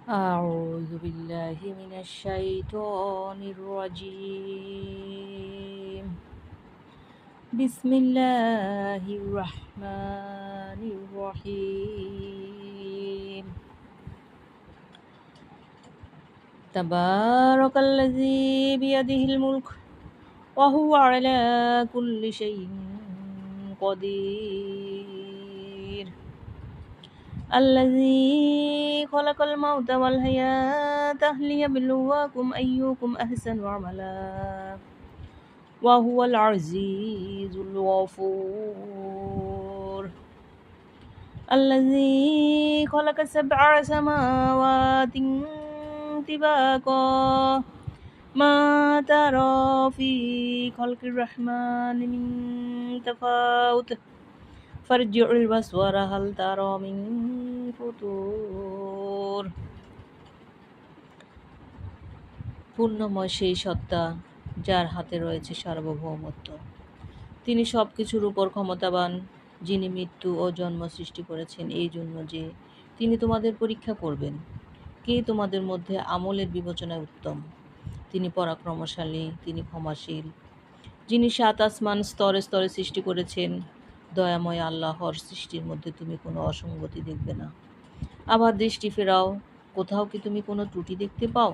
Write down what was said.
أعوذ بالله من الشيطان الرجيم بسم الله الرحمن الرحيم تبارك الذي بيده الملك وهو على كل شيء قدير الذي خلق الموت والحياة ليبلوكم أيكم أحسن عملا وهو العزيز الغفور الذي خلق 7 سماوات طباقا ما ترى في خلق الرحمن من تفاوت فارجع البصر هل ترى من ফুতুর। পূর্ণময় সেই সত্তা যার হাতে রয়েছে সার্বভৌমত্ব। তিনি সব কিছুর উপর ক্ষমতাবান, যিনি মৃত্যু ও জন্ম সৃষ্টি করেছেন এই জন্য যে তিনি তোমাদের পরীক্ষা করবেন কে তোমাদের মধ্যে আমলের বিবেচনায় উত্তম। তিনি পরাক্রমশালী, তিনি ক্ষমাশীল, যিনি 7 আসমান স্তরে স্তরে সৃষ্টি করেছেন। দয়াময় আল্লাহর সৃষ্টির মধ্যে তুমি কোনো অসঙ্গতি দেখবে না। আবার দৃষ্টি ফেরাও, কোথাও কি তুমি কোনো ত্রুটি দেখতে পাও?